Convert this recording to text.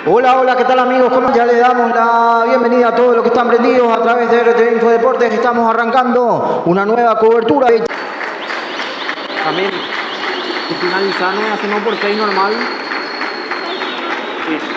Hola, hola, ¿qué tal amigos? ¿Cómo ya le damos la bienvenida a todos los que están prendidos a través de RTV Infodeportes? Estamos arrancando una nueva cobertura. También, y finalizando, hacemos por 6 normal. Sí.